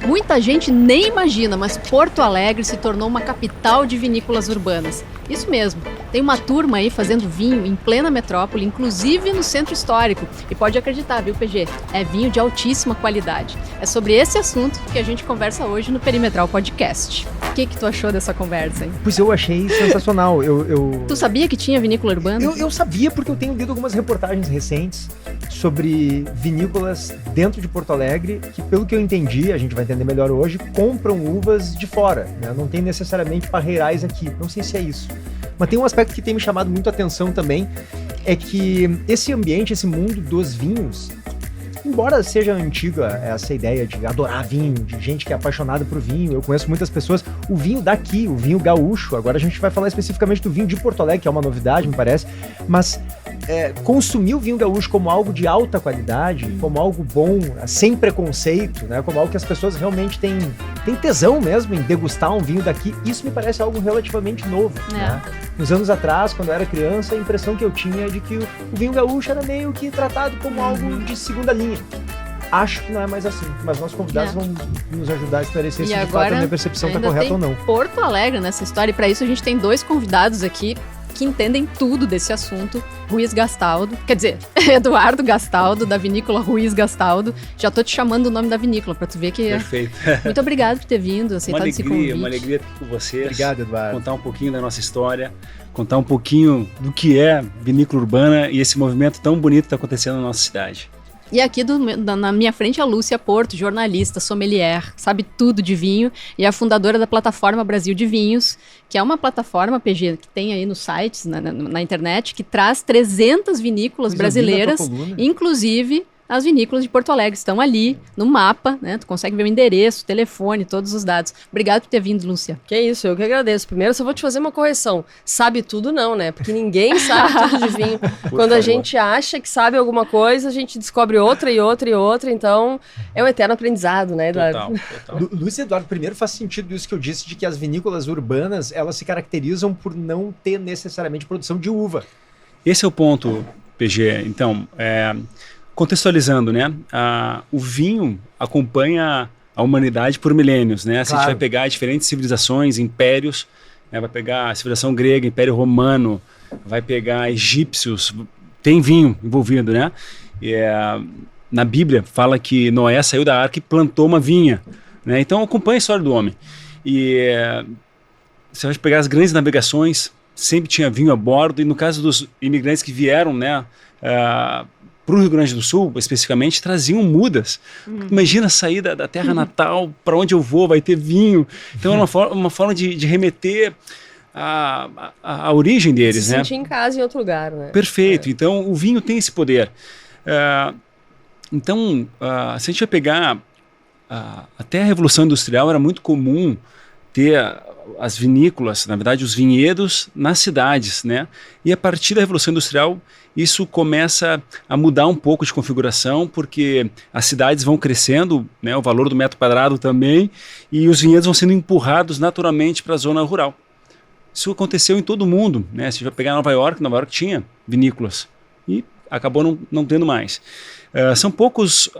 Muita gente nem imagina, mas Porto Alegre se tornou uma capital de vinícolas urbanas. Isso mesmo, tem uma turma aí fazendo vinho em plena metrópole, inclusive no centro histórico. E pode acreditar, viu, PG? É vinho de altíssima qualidade. É sobre esse assunto que a gente conversa hoje no Perimetral Podcast. O que tu achou dessa conversa, hein? Pois eu achei sensacional. Tu sabia que tinha vinícola urbana? Eu sabia porque eu tenho lido algumas reportagens recentes sobre vinícolas dentro de Porto Alegre que, pelo que eu entendi, a gente vai entender melhor hoje, compram uvas de fora, né? Não tem necessariamente parreirais aqui. Não sei se é isso. Mas tem um aspecto que tem me chamado muito a atenção também, é que esse ambiente, esse mundo dos vinhos, embora seja antiga essa ideia de adorar vinho, de gente que é apaixonada por vinho, eu conheço muitas pessoas, o vinho daqui, o vinho gaúcho, agora a gente vai falar especificamente do vinho de Porto Alegre, que é uma novidade, me parece, mas consumir o vinho gaúcho como algo de alta qualidade, como algo bom, sem preconceito, né, como algo que as pessoas realmente têm tesão mesmo em degustar um vinho daqui, isso me parece algo relativamente novo. Né? Nos anos atrás, quando eu era criança, a impressão que eu tinha é de que o vinho gaúcho era meio que tratado como algo de segunda linha. Acho que não é mais assim, mas nossos convidados vão nos ajudar a esclarecer se de fato a minha percepção está correta ou não. Porto Alegre nessa história, e para isso a gente tem dois convidados aqui que entendem tudo desse assunto. Ruiz Gastaldo, quer dizer, Eduardo Gastaldo, da vinícola Ruiz Gastaldo. Já tô te chamando o nome da vinícola para tu ver que... Perfeito. Muito obrigado por ter vindo, aceitado esse convite. Uma alegria estar aqui com vocês. Obrigado, Eduardo. Contar um pouquinho da nossa história, contar um pouquinho do que é vinícola urbana e esse movimento tão bonito que está acontecendo na nossa cidade. E aqui na minha frente a Lúcia Porto, jornalista, sommelier, sabe tudo de vinho e é a fundadora da plataforma Brasil de Vinhos, que é uma plataforma, PG, que tem aí nos sites, na internet, que traz 300 vinícolas brasileiras, inclusive as vinícolas de Porto Alegre estão ali no mapa, né? Tu consegue ver o endereço, telefone, todos os dados. Obrigado por ter vindo, Lúcia. Que isso, eu que agradeço. Primeiro, só vou te fazer uma correção. Sabe tudo não, né? Porque ninguém sabe tudo de vinho. Quando a gente acha que sabe alguma coisa, a gente descobre outra e outra e outra. Então, é um eterno aprendizado, né, Eduardo? Total. Lúcia e Eduardo, primeiro faz sentido isso que eu disse de que as vinícolas urbanas, elas se caracterizam por não ter necessariamente produção de uva. Esse é o ponto, PG. Então, contextualizando, né? O vinho acompanha a humanidade por milênios, né? Claro. Se a gente vai pegar diferentes civilizações, impérios, né? Vai pegar a civilização grega, Império Romano, vai pegar egípcios, tem vinho envolvido, né? Na Bíblia fala que Noé saiu da arca e plantou uma vinha, né? Então acompanha a história do homem. E você vai pegar as grandes navegações, sempre tinha vinho a bordo, e no caso dos imigrantes que vieram, né? Para o Rio Grande do Sul, especificamente, traziam mudas. Imagina sair da terra natal, para onde eu vou, vai ter vinho. Então é uma forma de remeter a origem deles. Se sentir em casa em outro lugar, né? Perfeito. Então o vinho tem esse poder. Então, se a gente vai pegar até a Revolução Industrial, era muito comum ter as vinícolas, na verdade os vinhedos nas cidades, né? E a partir da Revolução Industrial isso começa a mudar um pouco de configuração, porque as cidades vão crescendo, né? O valor do metro quadrado também, e os vinhedos vão sendo empurrados naturalmente para a zona rural. Isso aconteceu em todo o mundo, né? Se a gente vai pegar Nova York tinha vinícolas e acabou não tendo mais. São poucas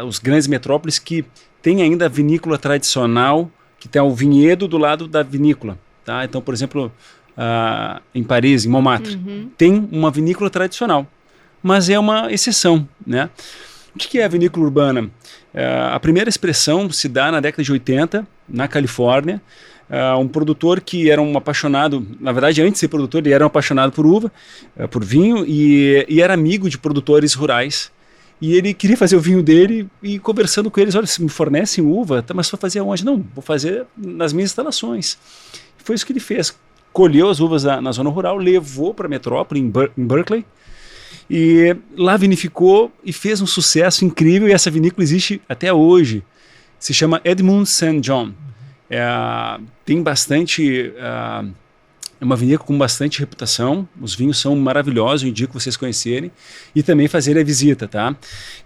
os grandes metrópoles que têm ainda a vinícola tradicional, que tem o vinhedo do lado da vinícola, tá? Então, por exemplo, em Paris, em Montmartre, tem uma vinícola tradicional, mas é uma exceção, né? O que é a vinícola urbana? A primeira expressão se dá na década de 80, na Califórnia. Um produtor que era um apaixonado, na verdade, antes de ser produtor, ele era um apaixonado por uva, por vinho, e era amigo de produtores rurais. E ele queria fazer o vinho dele e conversando com eles, olha, se me fornecem uva, tá, mas você vai fazer aonde? Não, vou fazer nas minhas instalações. Foi isso que ele fez. Colheu as uvas na zona rural, levou para a metrópole, em Berkeley, e lá vinificou e fez um sucesso incrível, e essa vinícola existe até hoje. Se chama Edmund St. John. Tem bastante... É uma vinícola com bastante reputação, os vinhos são maravilhosos, eu indico vocês conhecerem e também fazerem a visita, tá?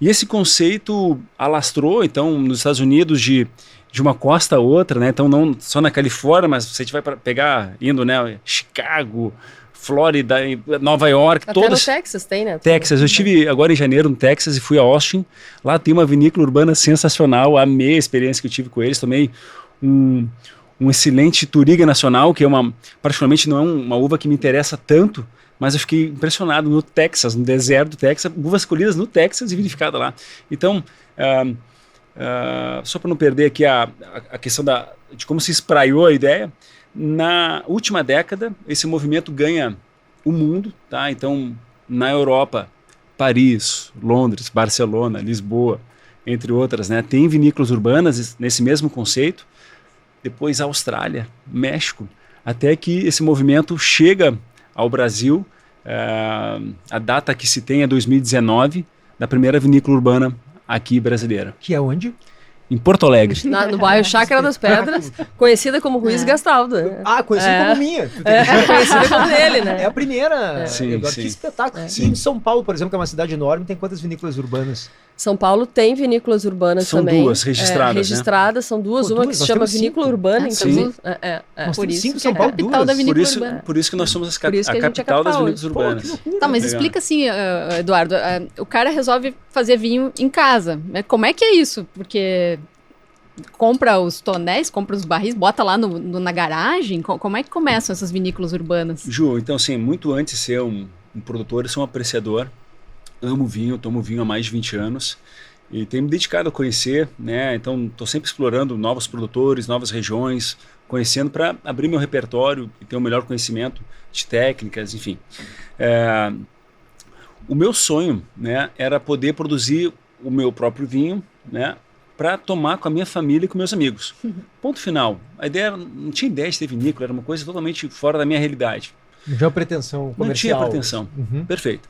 E esse conceito alastrou, então, nos Estados Unidos de uma costa a outra, né? Então não só na Califórnia, mas se a gente vai pegar, indo, né, Chicago, Flórida, em Nova York, Até todas. no Texas tem, né? Texas, eu estive agora em janeiro no Texas e fui a Austin. Lá tem uma vinícola urbana sensacional, amei a experiência que eu tive com eles. Tomei um excelente Touriga Nacional, que particularmente não é uma uva que me interessa tanto, mas eu fiquei impressionado no Texas, no deserto do Texas, uvas colhidas no Texas e vinificada lá. Então, só para não perder aqui a questão de como se espraiou a ideia, na última década, esse movimento ganha o mundo, tá? Então, na Europa, Paris, Londres, Barcelona, Lisboa, entre outras, né? Tem vinícolas urbanas nesse mesmo conceito. Depois Austrália, México, até que esse movimento chega ao Brasil. A data que se tem é 2019, da primeira vinícola urbana aqui brasileira. Que é onde? Em Porto Alegre. No bairro Chácara das Pedras, conhecida como Ruiz Gastaldo. Né? Conhecida como minha. Conhecida como dele, né? É a primeira. Sim, Agora, sim. que espetáculo. Sim. E em São Paulo, por exemplo, que é uma cidade enorme, tem quantas vinícolas urbanas? São Paulo tem vinícolas urbanas São também. duas registradas, registradas, são duas. Pô, uma duas? que se Nós chama temos vinícola 5. urbana. Sim. Então, Nós Por temos isso 5 que São é a Paulo, capital duas. da vinícola Por urbana. isso que nós somos Por isso que a a gente é capital das capital vinícolas hoje. urbanas. Que loucura. Tá, mas Legal. explica assim, Eduardo, o cara resolve fazer vinho em casa. Como é que é isso? Porque compra os tonéis, compra os barris, bota lá na garagem? Como é que começam essas vinícolas urbanas? Ju, então assim, muito antes de ser um produtor, eu sou um apreciador, amo vinho, tomo vinho há mais de 20 anos e tenho me dedicado a conhecer, né? Então estou sempre explorando novos produtores, novas regiões, conhecendo para abrir meu repertório e ter um melhor conhecimento de técnicas, enfim. O meu sonho, né, era poder produzir o meu próprio vinho, né, para tomar com a minha família e com meus amigos. Ponto final. A ideia não tinha ideia de ter vinícola, era uma coisa totalmente fora da minha realidade. Não tinha pretensão comercial. Não tinha pretensão. Uhum. Perfeito.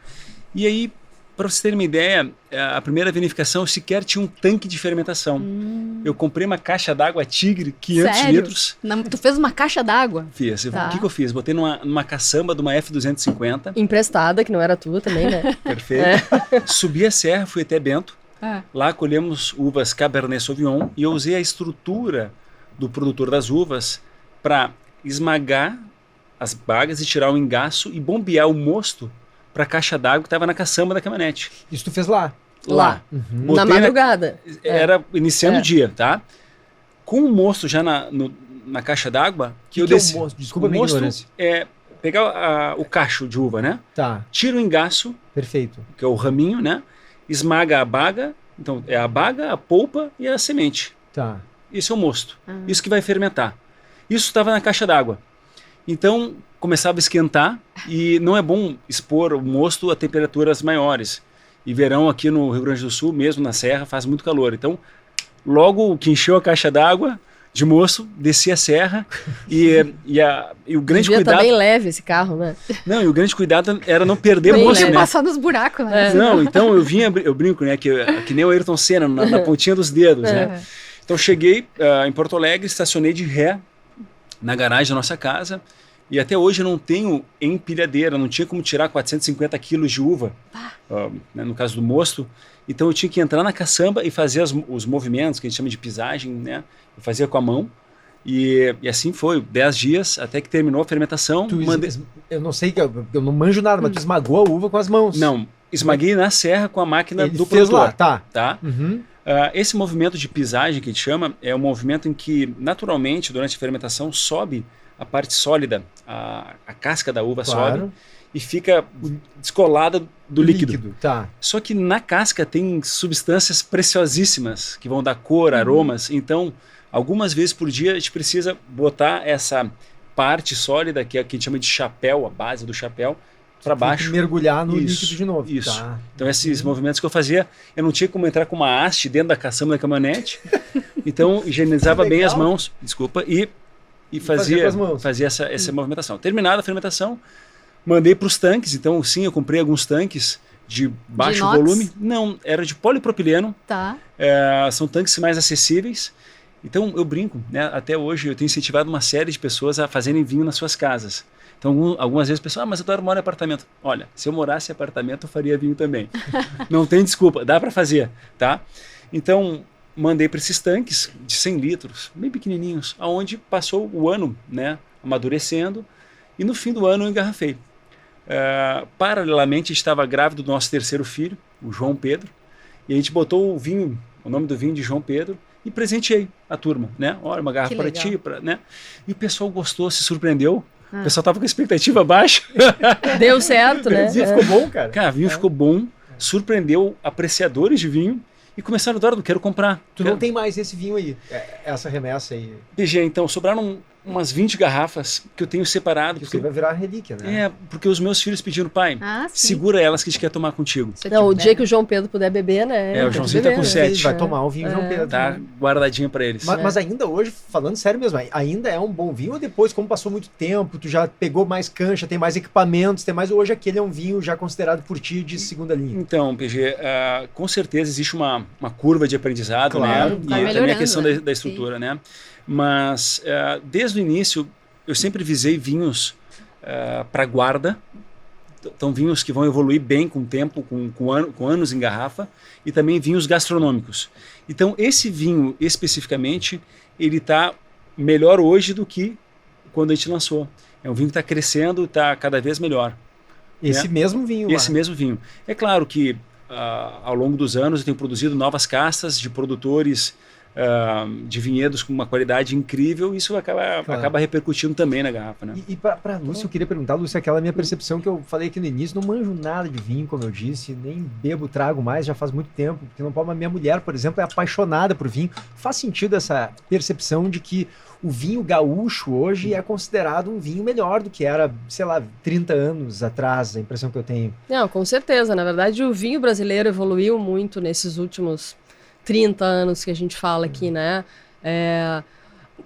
E aí, para vocês terem uma ideia, a primeira vinificação sequer tinha um tanque de fermentação. Eu comprei uma caixa d'água Tigre, 500 Sério? litros. Tu fez uma caixa d'água? Fiz. Tá. O que eu fiz? Botei numa caçamba de uma F250. Emprestada, que não era tua também, né? Perfeito. Subi a serra, fui até Bento. Lá colhemos uvas Cabernet Sauvignon e eu usei a estrutura do produtor das uvas para esmagar as bagas e tirar o engaço e bombear o mosto para a caixa d'água que estava na caçamba da caminhonete. Isso tu fez lá? Lá. Uhum. Botei Na madrugada. Era iniciando o dia, tá? Com o mosto já na caixa d'água, que eu que é o desci. mosto? Desculpa a o minha mosto ignorância. é pegar o cacho de uva, né? Tá, Tira o engaço, perfeito. que é o raminho, né? Esmaga a baga, então é a baga, a polpa e a semente. Tá. Isso é o mosto. Isso que vai fermentar. Isso estava na caixa d'água. Então começava a esquentar e não é bom expor o mosto a temperaturas maiores. E verão aqui no Rio Grande do Sul, mesmo na serra, faz muito calor. Então, logo que encheu a caixa d'água de mosto, desci a serra e o grande Devia cuidado... tá bem leve esse carro, né? Não, e o grande cuidado era não perder Bem mosto, leve. né? Passar nos buracos, né? Não, então eu brinco, né? Que nem o Ayrton Senna, na pontinha dos dedos, né? Então cheguei em Porto Alegre, estacionei de ré na garagem da nossa casa e até hoje eu não tenho empilhadeira, não tinha como tirar 450 quilos de uva, né, no caso do mosto. Então eu tinha que entrar na caçamba e fazer os movimentos que a gente chama de pisagem, né? Eu fazia com a mão e assim foi, 10 dias até que terminou a fermentação. Eu não sei, eu não manjo nada, mas tu esmagou a uva com as mãos. Não, esmaguei na serra com a máquina Ele do fez produtor. lá, Tá? Uhum. Esse movimento de pisagem que a gente chama é um movimento em que naturalmente durante a fermentação sobe a parte sólida, a casca da uva Claro. sobe e fica descolada do líquido. Tá. Só que na casca tem substâncias preciosíssimas que vão dar cor, aromas. Então, algumas vezes por dia a gente precisa botar essa parte sólida, que é a que a gente chama de chapéu, a base do chapéu, para baixo. Mergulhar no Isso, líquido de novo. isso. Tá. Então esses movimentos que eu fazia, eu não tinha como entrar com uma haste dentro da caçamba da caminhonete. Então higienizava bem as mãos, desculpa, e fazia com as mãos. fazia essa movimentação. Terminada a fermentação, mandei para os tanques. Então sim, eu comprei alguns tanques de baixo inox? volume. Não, era de polipropileno. Tá. São tanques mais acessíveis. Então eu brinco, né? Até hoje eu tenho incentivado uma série de pessoas a fazerem vinho nas suas casas. Então algumas vezes a pessoa, mas eu moro em apartamento. Olha, se eu morasse em apartamento eu faria vinho também. Não tem desculpa, dá para fazer, tá? Então mandei para esses tanques de 100 litros, bem pequenininhos, aonde passou o ano, né, amadurecendo, e no fim do ano eu engarrafei. Paralelamente, estava grávido do nosso terceiro filho, o João Pedro, e a gente botou o nome do vinho de João Pedro, e presenteei a turma, né? Olha, uma garrafa para ti, né? E o pessoal gostou, se surpreendeu. O pessoal estava com a expectativa baixa. Deu certo, né? O vinho ficou bom, cara. Cara, o vinho ficou bom, surpreendeu apreciadores de vinho e começaram a adorar, quero comprar. Não tem mais esse vinho aí, essa remessa aí. PG, então, sobraram umas 20 garrafas que eu tenho separado. Que você vai virar relíquia, né? Porque os meus filhos pediram, pai, segura elas que a gente quer tomar contigo. Não, o dia que o João Pedro puder beber, né? O Joãozinho tá com 7. Vai tomar o vinho João Pedro. Tá guardadinho pra eles. Mas ainda hoje, falando sério mesmo, ainda é um bom vinho, ou depois, como passou muito tempo, tu já pegou mais cancha, tem mais equipamentos, hoje aquele é um vinho já considerado por ti de segunda linha? Então, PG, com certeza existe uma curva de aprendizado, claro, né? E também a questão da estrutura, né? Mas, desde o início, eu sempre visei vinhos para guarda. Então, vinhos que vão evoluir bem com o tempo, com anos em garrafa, e também vinhos gastronômicos. Então, esse vinho, especificamente, ele está melhor hoje do que quando a gente lançou. É um vinho que está crescendo, está cada vez melhor. Esse mesmo vinho. Esse mesmo vinho. É claro que, ao longo dos anos, eu tenho produzido novas castas de produtores de vinhedos com uma qualidade incrível, e isso acaba repercutindo também na garrafa, né? E para Lúcia, eu queria perguntar, Lúcia, aquela minha percepção que eu falei aqui no início, não manjo nada de vinho, como eu disse, nem bebo, trago mais, já faz muito tempo, porque não pode, mas minha mulher, por exemplo, é apaixonada por vinho. Faz sentido essa percepção de que o vinho gaúcho hoje é considerado um vinho melhor do que era, sei lá, 30 anos atrás, a impressão que eu tenho. Não, com certeza. Na verdade, o vinho brasileiro evoluiu muito nesses últimos 30 anos que a gente fala aqui, né?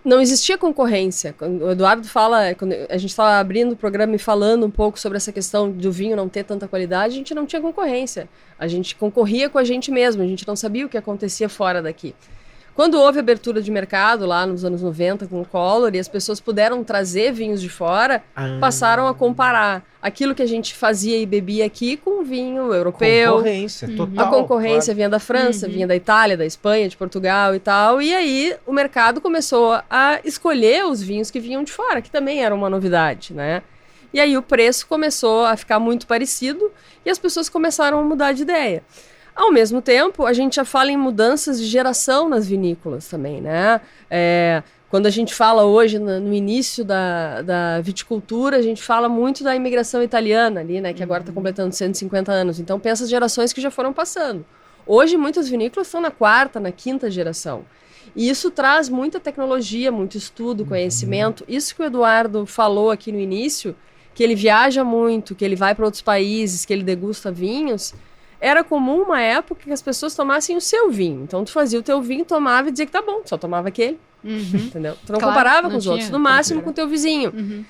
Não existia concorrência. O Eduardo fala, quando a gente estava abrindo o programa e falando um pouco sobre essa questão do vinho não ter tanta qualidade, a gente não tinha concorrência. A gente concorria com a gente mesmo, a gente não sabia o que acontecia fora daqui. Quando houve abertura de mercado, lá nos anos 90, com o Collor, e as pessoas puderam trazer vinhos de fora, passaram a comparar aquilo que a gente fazia e bebia aqui com o vinho europeu. Concorrência, total. A concorrência vinha da França, vinha da Itália, da Espanha, de Portugal e tal. E aí o mercado começou a escolher os vinhos que vinham de fora, que também era uma novidade, né? E aí o preço começou a ficar muito parecido e as pessoas começaram a mudar de ideia. Ao mesmo tempo, a gente já fala em mudanças de geração nas vinícolas também, né? Quando a gente fala hoje, no início da viticultura, a gente fala muito da imigração italiana ali, né? Que agora está completando 150 anos. Então, pensa as gerações que já foram passando. Hoje, muitas vinícolas estão na 4ª, na 5ª geração. E isso traz muita tecnologia, muito estudo, conhecimento. Isso que o Eduardo falou aqui no início, que ele viaja muito, que ele vai para outros países, que ele degusta vinhos... Era comum uma época que as pessoas tomassem o seu vinho. Então, tu fazia o teu vinho, tomava e dizia que tá bom. Tu só tomava aquele. Entendeu? Tu não comparava com os outros. No máximo com o teu vizinho.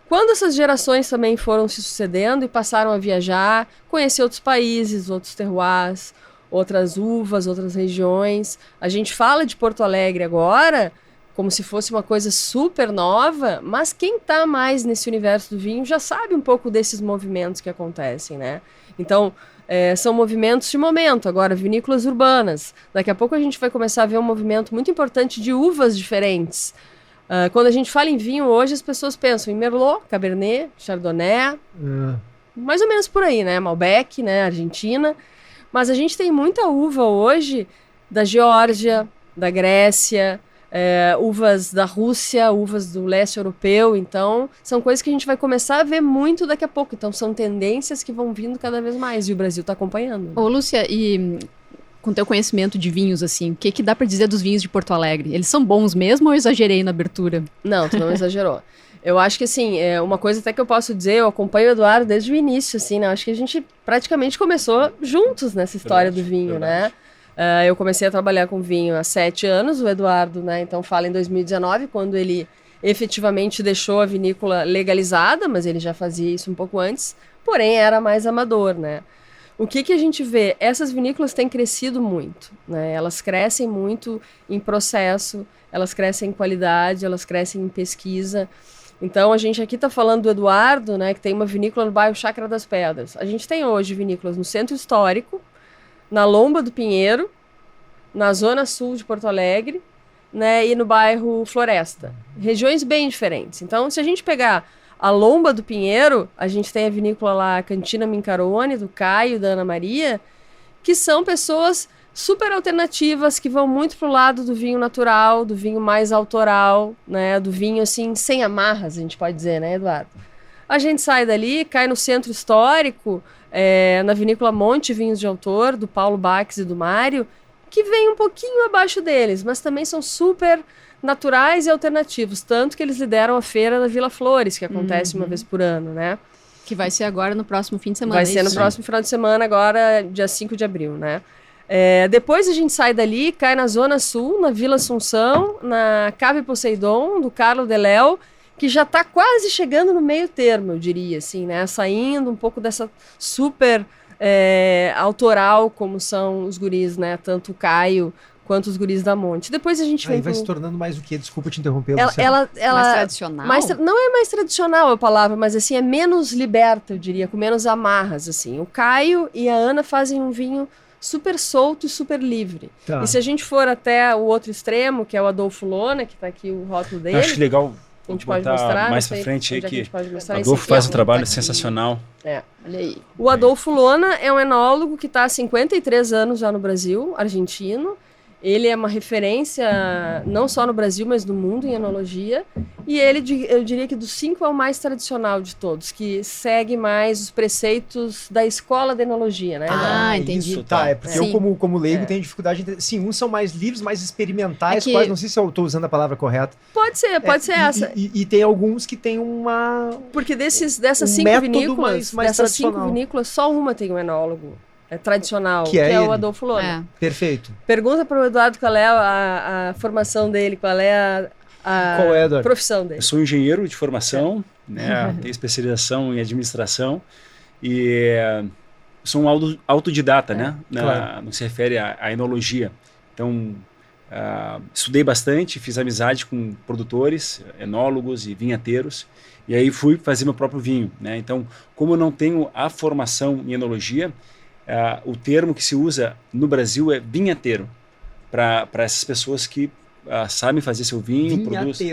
Quando essas gerações também foram se sucedendo e passaram a viajar, conhecer outros países, outros terroirs, outras uvas, outras regiões. A gente fala de Porto Alegre agora como se fosse uma coisa super nova, mas quem tá mais nesse universo do vinho já sabe um pouco desses movimentos que acontecem, né? Então... são movimentos de momento, agora vinícolas urbanas. Daqui a pouco a gente vai começar a ver um movimento muito importante de uvas diferentes. Quando a gente fala em vinho hoje, as pessoas pensam em Merlot, Cabernet, Chardonnay, mais ou menos por aí, né? Malbec, né? Argentina. Mas a gente tem muita uva hoje da Geórgia, da Grécia, uvas da Rússia, uvas do leste europeu. Então, são coisas que a gente vai começar a ver muito daqui a pouco. Então, são tendências que vão vindo cada vez mais. E o Brasil está acompanhando. Ô, Lúcia, e com teu conhecimento de vinhos, assim, o que dá para dizer dos vinhos de Porto Alegre? Eles são bons mesmo ou eu exagerei na abertura? Não, tu não exagerou. Eu acho que, assim, uma coisa até que eu posso dizer, eu acompanho o Eduardo desde o início, assim, né? Acho que a gente praticamente começou juntos nessa história do vinho, né? Eu comecei a trabalhar com vinho há 7 anos, o Eduardo, né? Então fala em 2019, quando ele efetivamente deixou a vinícola legalizada, mas ele já fazia isso um pouco antes, porém era mais amador, né? O que a gente vê? Essas vinícolas têm crescido muito, né? Elas crescem muito em processo, elas crescem em qualidade, elas crescem em pesquisa. Então a gente aqui está falando do Eduardo, né? Que tem uma vinícola no bairro Chácara das Pedras. A gente tem hoje vinícolas no Centro Histórico, na Lomba do Pinheiro, na Zona Sul de Porto Alegre, né, e no bairro Floresta. Regiões bem diferentes. Então, se a gente pegar A Lomba do Pinheiro, a gente tem a vinícola lá, a Cantina Mincarone, do Caio, da Ana Maria, que são pessoas super alternativas, que vão muito pro lado do vinho natural, do vinho mais autoral, né? Do vinho, assim, sem amarras, a gente pode dizer, né, Eduardo? A gente sai dali, cai no centro histórico, na vinícola Monte Vinhos de Autor, do Paulo Bax e do Mário, que vem um pouquinho abaixo deles, mas também são super naturais e alternativos, tanto que eles lideram a feira da Vila Flores, que acontece uma vez por ano, né? Que vai ser agora no próximo fim de semana. Vai ser no próximo final de semana, agora, dia 5 de abril, né? Depois a gente sai dali, cai na Zona Sul, na Vila Assunção, na Cave Poseidon, do Carlo Deléo, que já está quase chegando no meio termo, eu diria, assim, né? Saindo um pouco dessa super autoral, como são os guris, né? Tanto o Caio quanto os guris da Monte. Depois a gente vem vai se tornando mais o quê? Desculpa te interromper, ela mais tradicional? Não é mais tradicional a palavra, mas assim, é menos liberta, eu diria, com menos amarras, assim. O Caio e a Ana fazem um vinho super solto e super livre. Tá. E se a gente for até o outro extremo, que é o Adolfo Lona, que está aqui o rótulo dele... Acho legal a gente pode mostrar mais para frente aí que o Adolfo faz um trabalho sensacional. Olha aí. O Adolfo Lona é um enólogo que está há 53 anos já no Brasil, argentino. Ele é uma referência não só no Brasil, mas no mundo em enologia. E ele, eu diria que dos 5 é o mais tradicional de todos, que segue mais os preceitos da escola de enologia, né? Entendi. Isso, tá. Porque eu, como leigo, tenho dificuldade de... Sim, uns são mais livres, mais experimentais, quase, não sei se eu estou usando a palavra correta. Pode ser essa. E tem alguns que tem uma... Porque dessas 5 vinícolas, só uma tem um enólogo. Tradicional, que é o Adolfo Lona. Perfeito. Pergunta para o Eduardo qual é a formação dele, qual é a profissão dele. Eu sou engenheiro de formação, né? Tenho especialização em administração e sou um autodidata, né? No que se refere à enologia. Então, estudei bastante, fiz amizade com produtores, enólogos e vinhateiros, e aí fui fazer meu próprio vinho, né? Então, como eu não tenho a formação em enologia, o termo que se usa no Brasil é vinhateiro, para essas pessoas que sabem fazer seu vinho,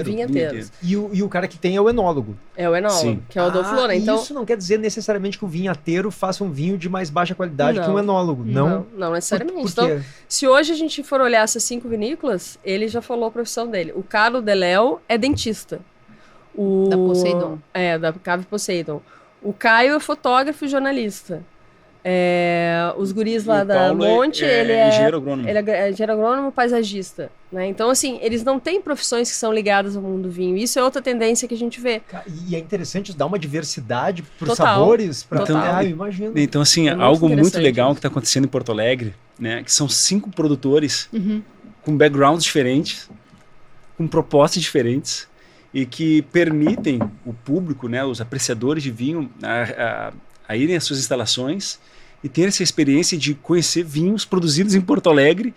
vinhateiros. E o cara que tem é o enólogo. É o enólogo, sim, que é o Adolfo Lona. Então, isso não quer dizer necessariamente que o vinhateiro faça um vinho de mais baixa qualidade que um enólogo. Não necessariamente. Então, se hoje a gente for olhar essas 5 vinícolas, ele já falou a profissão dele. O Carlo Deléo é dentista. Da Poseidon. Da Cave Poseidon. O Caio é fotógrafo e jornalista. Os guris lá da Monte, ele é engenheiro agrônomo. Ele é engenheiro agrônomo paisagista, né? Então, assim, eles não têm profissões que são ligadas ao mundo do vinho. Isso é outra tendência que a gente vê. E é interessante dar uma diversidade por sabores. Eu imagino. Então, assim, algo muito legal que está acontecendo em Porto Alegre, né? Que são 5 produtores com backgrounds diferentes, com propostas diferentes e que permitem o público, né? Os apreciadores de vinho a irem às suas instalações e ter essa experiência de conhecer vinhos produzidos em Porto Alegre,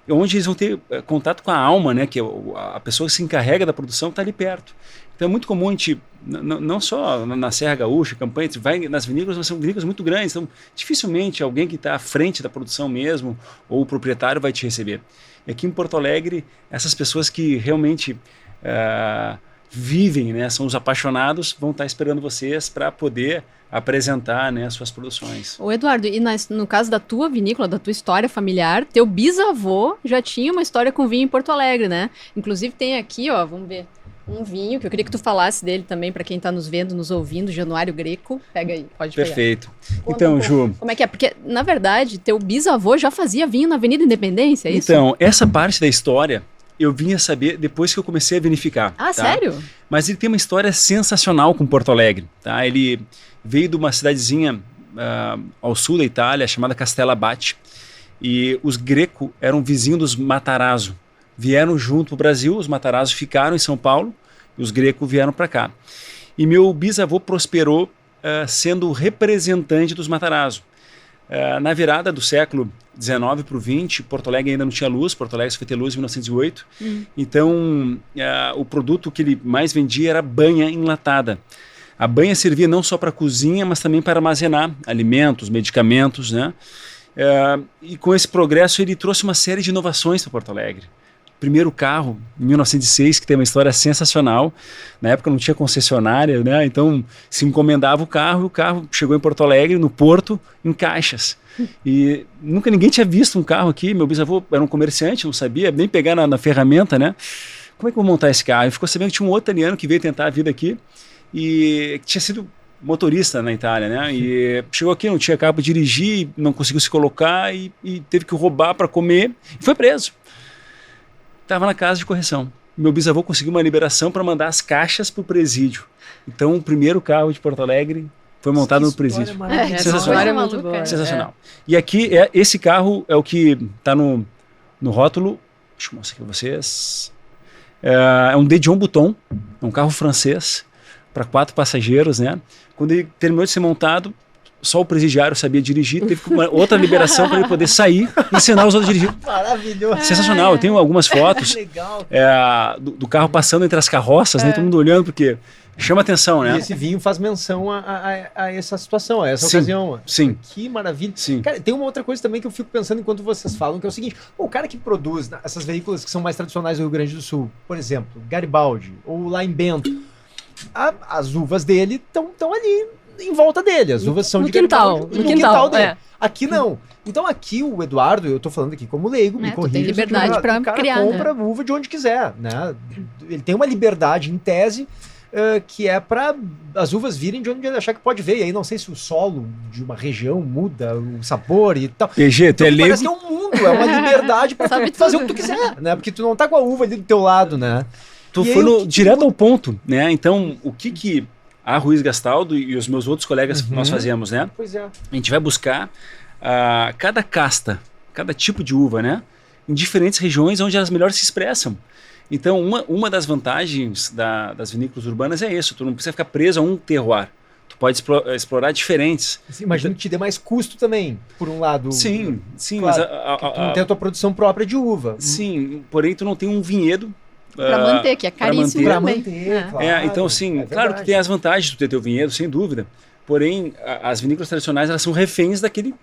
onde eles vão ter contato com a alma, né, que a pessoa que se encarrega da produção está ali perto. Então é muito comum a gente, não só na Serra Gaúcha, Campanha, a gente vai nas vinícolas, mas são vinícolas muito grandes, então dificilmente alguém que está à frente da produção mesmo, ou o proprietário vai te receber. E aqui em Porto Alegre, essas pessoas que realmente vivem, né, são os apaixonados, vão estar esperando vocês para poder apresentar, né, as suas produções. Ô Eduardo, e no caso da tua vinícola, da tua história familiar, teu bisavô já tinha uma história com vinho em Porto Alegre, né? Inclusive tem aqui, ó, vamos ver, um vinho que eu queria que tu falasse dele também para quem está nos vendo, nos ouvindo, Januário Greco. Pega aí, pode pegar. Perfeito. Então, Ju... Como é que é? Porque, na verdade, teu bisavô já fazia vinho na Avenida Independência, é isso? Então, essa parte da história eu vinha saber depois que eu comecei a vinificar. Ah, tá? Sério? Mas ele tem uma história sensacional com Porto Alegre, tá? Ele veio de uma cidadezinha ao sul da Itália, chamada Castellabate, e os Greco eram vizinhos dos Matarazzo. Vieram junto para o Brasil, os Matarazzo ficaram em São Paulo, e os Greco vieram para cá. E meu bisavô prosperou sendo representante dos Matarazzo. Na virada do século XIX para o XX, Porto Alegre ainda não tinha luz, Porto Alegre só foi ter luz em 1908, então o produto que ele mais vendia era banha enlatada. A banha servia não só para cozinha, mas também para armazenar alimentos, medicamentos, né? E com esse progresso ele trouxe uma série de inovações para Porto Alegre. primeiro carro, em 1906, que tem uma história sensacional. Na época não tinha concessionária, né? Então se encomendava o carro e o carro chegou em Porto Alegre, no porto, em caixas. E nunca ninguém tinha visto um carro aqui. Meu bisavô era um comerciante, não sabia nem pegar na ferramenta, né? Como é que eu vou montar esse carro? E ficou sabendo que tinha um outro italiano que veio tentar a vida aqui e que tinha sido motorista na Itália, né? E chegou aqui, não tinha carro para dirigir, não conseguiu se colocar e teve que roubar para comer e foi preso. Estava na casa de correção. Meu bisavô conseguiu uma liberação para mandar as caixas para o presídio. Então, o primeiro carro de Porto Alegre foi montado no presídio. Essa história é muito boa. Sensacional. E aqui, esse carro é o que está no rótulo. Deixa eu mostrar aqui para vocês. É um De Dion Bouton, é um carro francês para 4 passageiros, né? Quando ele terminou de ser montado, só o presidiário sabia dirigir, teve uma outra liberação para ele poder sair e ensinar os outros a dirigir. Maravilhoso. Sensacional. Eu tenho algumas fotos Legal. do carro passando entre as carroças, né? Todo mundo olhando, porque chama atenção, né? E esse vinho faz menção a essa situação, a essa Sim, ocasião. sim. Que maravilha. Sim. Cara, tem uma outra coisa também que eu fico pensando enquanto vocês falam, que é o seguinte: o cara que produz essas veículas que são mais tradicionais do Rio Grande do Sul, por exemplo, Garibaldi, ou lá em Bento, as uvas dele estão ali em volta dele. As uvas são no de quintal, Garibaldi, no quintal dele. é. Aqui não. Então aqui o Eduardo, eu tô falando aqui como leigo, me Tu corrija. tem liberdade para o cara criar, compra né? uva de onde quiser, né? Ele tem uma liberdade em tese que é para as uvas virem de onde ele achar que pode ver. E aí não sei se o solo de uma região muda o sabor e tal. PG, tu é leigo. Parece que é um mundo, é uma liberdade para Sabe fazer o tudo. que tu quiser, né? Porque tu não tá com a uva ali do teu lado, né? Tu E foi aí, direto ao ponto, né? Então, o que a Ruiz Gastaldo e os meus outros colegas nós fazemos, né? Pois é. A gente vai buscar cada casta, cada tipo de uva, né? Em diferentes regiões onde elas melhor se expressam. Então, uma das vantagens das vinícolas urbanas é isso. Tu não precisa ficar preso a um terroir. Tu pode explorar diferentes. Imagino que te dê mais custo também, por um lado. Sim, Claro, mas tu não tem a tua produção própria de uva. sim, porém tu não tem um vinhedo Para manter, que é pra caríssimo manter. também. manter, É. claro. Então, sim, É claro que verdade. tem as vantagens de tu ter teu vinhedo, sem dúvida. Porém, as vinícolas tradicionais, elas são reféns daquele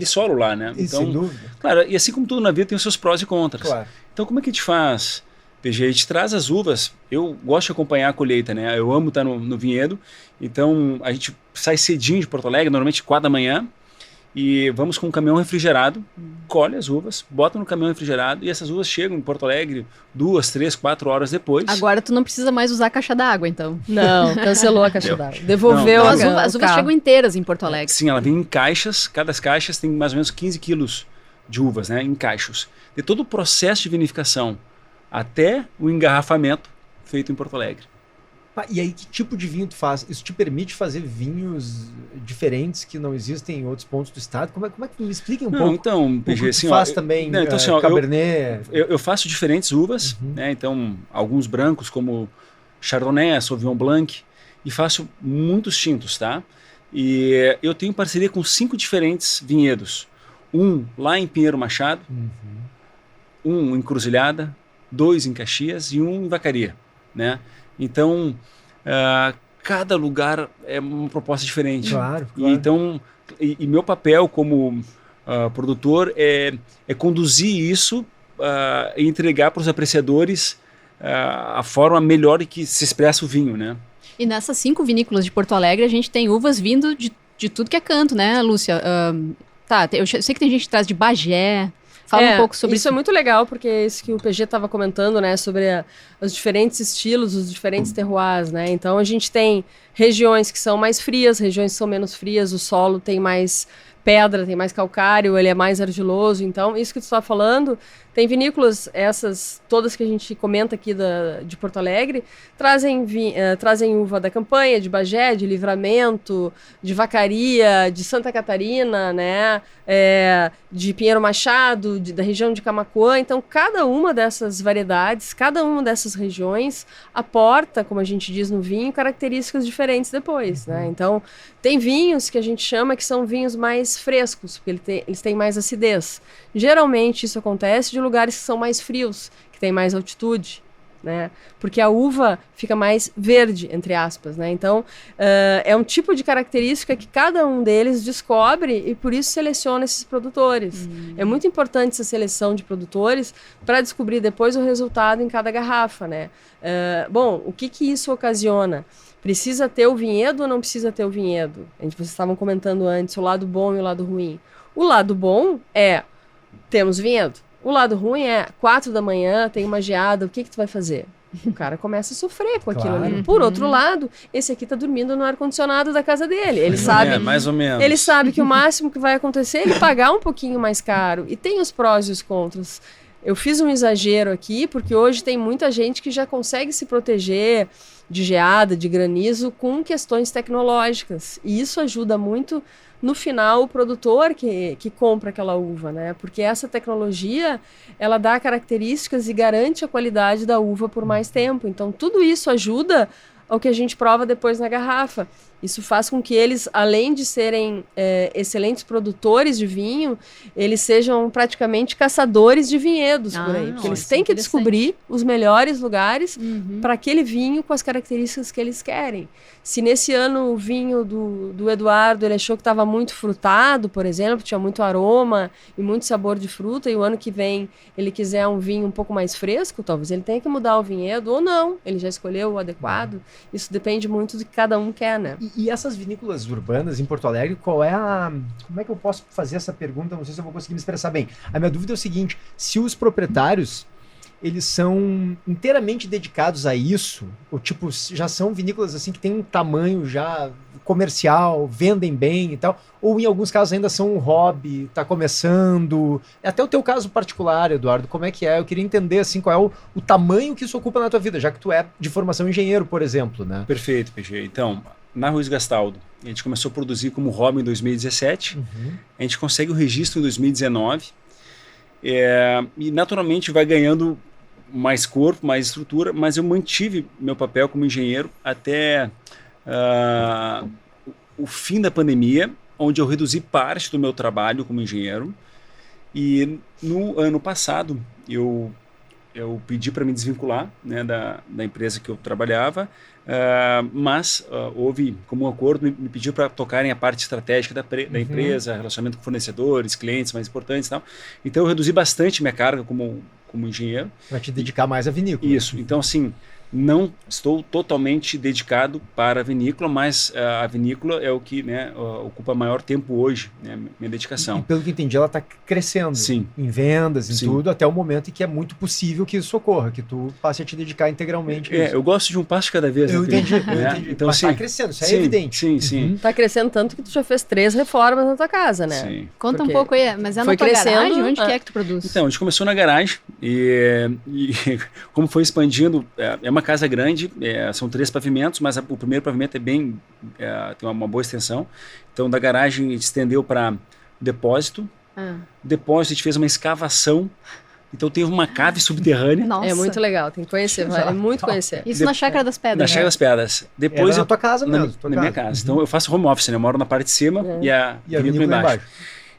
solo lá, né? E sem dúvida. claro, e assim como tudo na vida tem os seus prós e contras. Claro. Então, como é que a gente faz? PG, a gente traz as uvas. Eu gosto de acompanhar a colheita, né? Eu amo estar no vinhedo. Então, a gente sai cedinho de Porto Alegre, normalmente 4 da manhã, e vamos com um caminhão refrigerado, colhe as uvas, bota no caminhão refrigerado, e essas uvas chegam em Porto Alegre 2, 3, 4 horas depois. Agora tu não precisa mais usar a caixa d'água, então. Não, cancelou a caixa Deu. d'água. Devolveu Não, Então, a as o uvas carro. chegam inteiras em Porto Alegre. Sim, ela vem em caixas, cada caixas tem mais ou menos 15 quilos de uvas, né? Em caixos. De todo o processo de vinificação até o engarrafamento feito em Porto Alegre. E aí, que tipo de vinho tu faz? Isso te permite fazer vinhos diferentes que não existem em outros pontos do estado? Como é que me expliquem um Não, pouco? então, O que PG, tu assim, faz também não, então, assim, ó, Cabernet? eu faço diferentes uvas, né? Então, alguns brancos como Chardonnay, Sauvignon Blanc, e faço muitos tintos, tá? E eu tenho parceria com 5 diferentes vinhedos. Um lá em Pinheiro Machado, um em Cruzilhada, 2 em Caxias e um em Vacaria, né? Então, cada lugar é uma proposta diferente. Claro, E, claro. então, e meu papel como produtor é conduzir isso e entregar para os apreciadores a forma melhor em que se expressa o vinho, né? E nessas 5 vinícolas de Porto Alegre, a gente tem uvas vindo de tudo que é canto, né, Lúcia? Eu sei que tem gente que traz de Bagé. Fala um pouco sobre isso. É muito legal, porque é isso que o PG estava comentando, né? Sobre os diferentes estilos, os diferentes terroirs, né? Então a gente tem regiões que são mais frias, regiões que são menos frias, o solo tem mais pedra, tem mais calcário, ele é mais argiloso. Então, isso que tu está falando, tem vinícolas, essas todas que a gente comenta aqui de Porto Alegre, trazem uva da Campanha, de Bagé, de Livramento, de Vacaria, de Santa Catarina, né? De Pinheiro Machado, da região de Camaquã. Então, cada uma dessas variedades, cada uma dessas regiões aporta, como a gente diz no vinho, características diferentes depois, né? Então, tem vinhos que a gente chama que são vinhos mais frescos, porque eles têm mais acidez. Geralmente, isso acontece de lugares que são mais frios, que têm mais altitude. né? Porque a uva fica mais verde, entre aspas, né? Então, é um tipo de característica que cada um deles descobre e por isso seleciona esses produtores. É muito importante essa seleção de produtores para descobrir depois o resultado em cada garrafa, né? Bom, o que isso ocasiona? Precisa ter o vinhedo ou não precisa ter o vinhedo? Vocês estavam comentando antes o lado bom e o lado ruim. O lado bom temos vinhedo. O lado ruim 4 da manhã, tem uma geada, o que tu vai fazer? O cara começa a sofrer com aquilo ali. Por outro lado, esse aqui tá dormindo no ar-condicionado da casa dele. Ele sabe, mais ou menos. Ele sabe que o máximo que vai acontecer é ele pagar um pouquinho mais caro. E tem os prós e os contras. Eu fiz um exagero aqui, porque hoje tem muita gente que já consegue se proteger de geada, de granizo, com questões tecnológicas. E isso ajuda muito, no final, o produtor que compra aquela uva, né? Porque essa tecnologia, ela dá características e garante a qualidade da uva por mais tempo. Então, tudo isso ajuda ao que a gente prova depois na garrafa. Isso faz com que eles, além de serem excelentes produtores de vinho, eles sejam praticamente caçadores de vinhedos por aí. Porque eles têm que descobrir os melhores lugares para aquele vinho com as características que eles querem. Se nesse ano o vinho do Eduardo ele achou que estava muito frutado, por exemplo, tinha muito aroma e muito sabor de fruta, e o ano que vem ele quiser um vinho um pouco mais fresco, talvez ele tenha que mudar o vinhedo ou não. Ele já escolheu o adequado. Isso depende muito do que cada um quer, né? E essas vinícolas urbanas em Porto Alegre, como é que eu posso fazer essa pergunta? Não sei se eu vou conseguir me expressar bem. A minha dúvida é o seguinte: se os proprietários, eles são inteiramente dedicados a isso, ou tipo, já são vinícolas assim que têm um tamanho já comercial, vendem bem e tal, ou em alguns casos ainda são um hobby, tá começando. Até o teu caso particular, Eduardo, como é que é? Eu queria entender assim, qual é o tamanho que isso ocupa na tua vida, já que tu é de formação engenheiro, por exemplo, né? Perfeito, PG. Então, na Ruiz Gastaldo, a gente começou a produzir como hobby em 2017, a gente consegue o registro em 2019, e naturalmente vai ganhando mais corpo, mais estrutura, mas eu mantive meu papel como engenheiro até o fim da pandemia, onde eu reduzi parte do meu trabalho como engenheiro, e no ano passado eu pedi para me desvincular, né, da empresa que eu trabalhava, mas houve como um acordo, me pediu para tocarem a parte estratégica da empresa, relacionamento com fornecedores, clientes mais importantes e tal. Então eu reduzi bastante minha carga como engenheiro. Para te dedicar mais à vinícola. Isso, então assim, não estou totalmente dedicado para a vinícola, mas a vinícola é o que, né, ocupa maior tempo hoje, né, minha dedicação. E pelo que entendi, ela está crescendo. Sim. Em vendas, em tudo, até o momento em que é muito possível que isso ocorra, que tu passe a te dedicar integralmente a isso. Eu gosto de um passo de cada vez. Eu entendi. Então, mas está crescendo, isso é evidente. Sim. Está crescendo tanto que tu já fez 3 reformas na tua casa, né? Sim. Conta um pouco aí, mas é na tua garagem? Onde que é que tu produz? Então, a gente começou na garagem e como foi expandindo, é uma casa grande, são 3 pavimentos, mas o primeiro pavimento tem uma boa extensão. Então, da garagem a gente estendeu para depósito. Depósito a gente fez uma escavação. Então teve uma cave subterrânea. Nossa. É muito legal, tem que conhecer, vale muito conhecer. Isso na Chácara das Pedras. Na Chácara das Pedras. Depois na tua casa mesmo. Na minha casa. Então eu faço home office, né? Eu moro na parte de cima e a vinícola embaixo.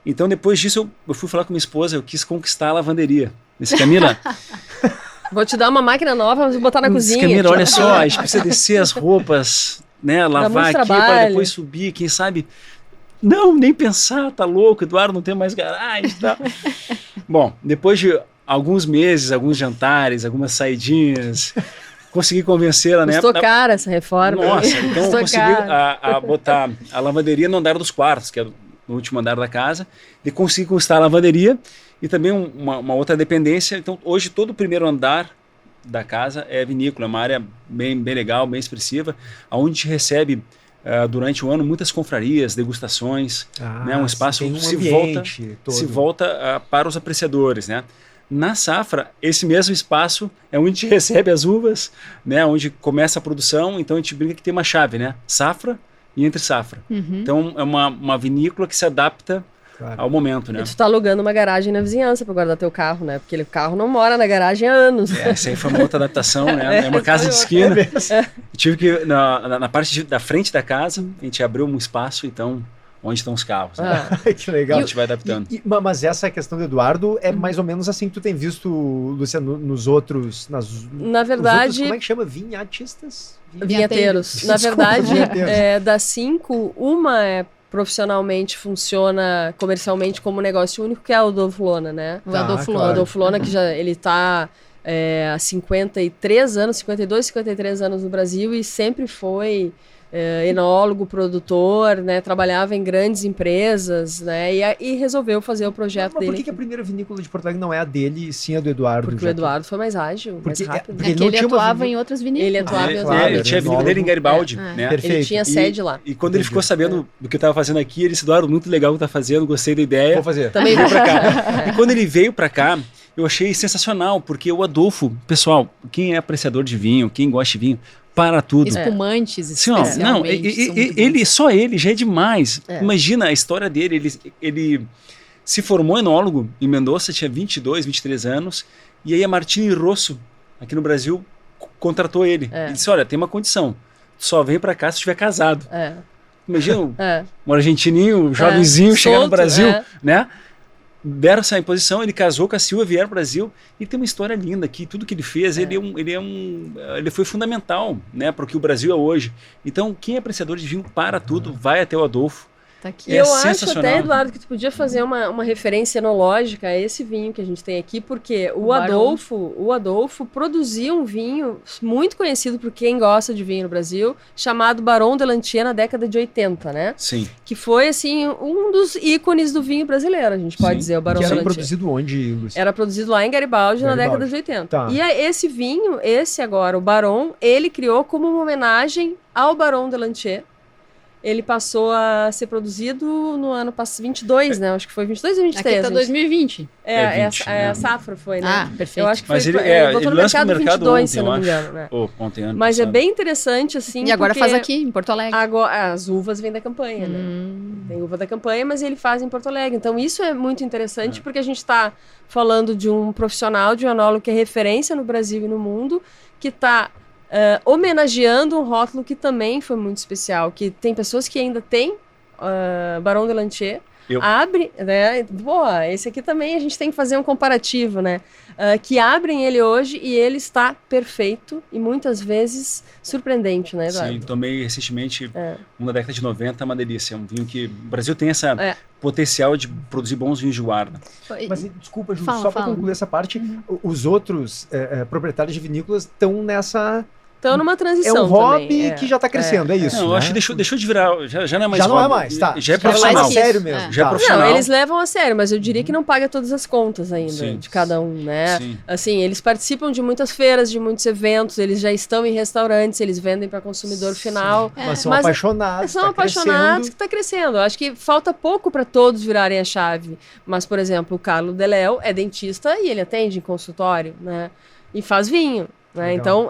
Então depois disso eu fui falar com minha esposa, eu quis conquistar a lavanderia. Disse, Camila... Vou te dar uma máquina nova, vamos botar na cozinha. Camila, olha só, a gente precisa descer as roupas, né? Lavar aqui para depois subir, quem sabe... Não, nem pensar, tá louco, Eduardo não tem mais garagem e tal. Bom, depois de alguns meses, alguns jantares, algumas saidinhas, consegui convencê-la, né? Custou cara essa reforma. Nossa, então eu consegui botar a lavanderia no andar dos quartos, que é no último andar da casa, e consegui conquistar a lavanderia e também uma outra dependência. Então hoje todo o primeiro andar da casa é vinícola, é uma área bem legal, bem expressiva, onde a gente recebe durante o ano muitas confrarias, degustações, né? Um espaço que se volta para os apreciadores, né? Na safra, esse mesmo espaço é onde a gente recebe as uvas, né? Onde começa a produção, então a gente brinca que tem uma chave, né? Safra e entre safra. Então é uma vinícola que se adapta ao momento, né? E tu tá alugando uma garagem na vizinhança para guardar teu carro, né? Porque o carro não mora na garagem há anos. Essa aí foi uma outra adaptação, né? É uma casa de esquina. Eu tive que, na parte da frente da casa, a gente abriu um espaço, então, onde estão os carros. Né? Que legal. A gente vai adaptando. Mas essa questão do Eduardo é mais ou menos assim que tu tem visto, Luciano, nos outros... Na verdade... Outros, como é que chama? Vinhatistas? Vinheteiros. Na verdade, das 5, uma profissionalmente funciona comercialmente como um negócio único, que é o Adolfo Lona, né? O Adolfo claro. Lona. O Adolfo Lona, que ele tá há 52, 53 anos no Brasil e sempre foi enólogo, produtor, né? Trabalhava em grandes empresas, né? E resolveu fazer o projeto dele. Por que a primeira vinícola de Porto Alegre não é a dele, sim a do Eduardo? Porque o Eduardo foi mais ágil, mais rápido. Porque ele atuava em outras vinícolas. Ele atuava em claro, ele tinha a vinícola dele em Garibaldi, né? Perfeito. Ele tinha sede lá. E quando ele ficou sabendo do que eu estava fazendo aqui, ele disse, Eduardo, muito legal o que tá fazendo, gostei da ideia. Vou fazer. Também Veio pra cá. E quando ele veio pra cá, eu achei sensacional, porque o Adolfo, pessoal, quem é apreciador de vinho, quem gosta de vinho, para tudo. Espumantes, Sim, ó, não, só ele já é demais. Imagina a história dele. Ele se formou enólogo em Mendoza, tinha 22, 23 anos, e aí a Martini Rosso, aqui no Brasil, contratou ele. E disse, olha, tem uma condição, só vem pra cá se estiver casado. Imagina um argentininho, jovenzinho, chegar no Brasil, né? Deram essa imposição, ele casou com a Silvia, vieram ao Brasil e tem uma história linda aqui. Tudo que ele fez, ele foi fundamental, né, para o que o Brasil é hoje. Então, quem é apreciador de vinho para tudo, vai até o Adolfo. Tá aqui. E eu acho até, Eduardo, que tu podia fazer uma referência enológica a esse vinho que a gente tem aqui, porque o Adolfo produziu um vinho muito conhecido por quem gosta de vinho no Brasil, chamado Baron de Lantier na década de 80, né? Sim. Que foi, assim, um dos ícones do vinho brasileiro, a gente pode dizer, o Baron de Lantier. Era produzido onde, Lúcia? Era produzido lá em Garibaldi, na década de 80. Tá. E esse vinho, agora, o Baron, ele criou como uma homenagem ao Baron de Lantier. Ele passou a ser produzido no ano passado, 22, né? Acho que foi 22 ou 23. Aqui tá 2020. A safra foi, né? Ah, perfeito. Eu acho que foi, mas ele botou no mercado 22, ontem, se eu não me engano, né? Ontem, ano Mas passado. é bem interessante, assim, E agora faz aqui, em Porto Alegre. Agora, as uvas vêm da campanha, né? Tem uva da campanha, mas ele faz em Porto Alegre. Então, isso é muito interessante, porque a gente está falando de um profissional, de um enólogo que é referência no Brasil e no mundo, que está homenageando um rótulo que também foi muito especial, que tem pessoas que ainda têm Baron de Lantier, abre, né? Boa, esse aqui também a gente tem que fazer um comparativo, né? Que abrem ele hoje e ele está perfeito e muitas vezes surpreendente, né, Eduardo? Sim, tomei recentemente uma década de 90, uma delícia. É um vinho que o Brasil tem essa potencial de produzir bons vinhos de guarda. Mas desculpa, Ju, só para concluir essa parte, os outros proprietários de vinícolas estão nessa... Estão numa transição. É um hobby também, que já está crescendo, é isso. Não, eu acho que deixou de virar, já não é mais já hobby. não é mais, tá. Já é profissional. É sério mesmo. Já é profissional. Não, eles levam a sério, mas eu diria que não paga todas as contas ainda, de cada um, né? Sim. Assim, eles participam de muitas feiras, de muitos eventos, eles já estão em restaurantes, eles vendem para consumidor final. Mas são apaixonados. São apaixonados que está crescendo. Eu acho que falta pouco para todos virarem a chave. Mas, por exemplo, o Carlo Deléo é dentista e ele atende em consultório, né? E faz vinho. Né? Então,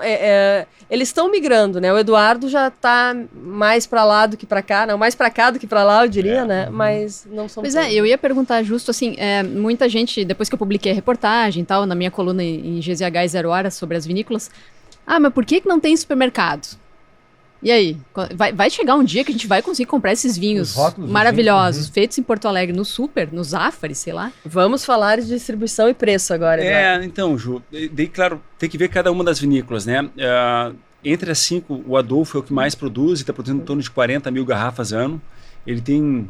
eles estão migrando, né? O Eduardo já está mais para lá do que para cá, não, mais para cá do que para lá, eu diria, né? Mas não são Pois todos. eu ia perguntar justo assim, muita gente, depois que eu publiquei a reportagem e tal, na minha coluna em GZH e Zero Hora sobre as vinícolas, mas por que não tem supermercado? E aí, vai chegar um dia que a gente vai conseguir comprar esses vinhos maravilhosos, feitos em Porto Alegre, no super, no Zafari, sei lá? Vamos falar de distribuição e preço agora, Eduardo. Então, Ju, daí, claro, tem que ver cada uma das vinícolas, né? Entre as 5, o Adolfo é o que mais produz, está produzindo em torno de 40 mil garrafas ano. Ele tem...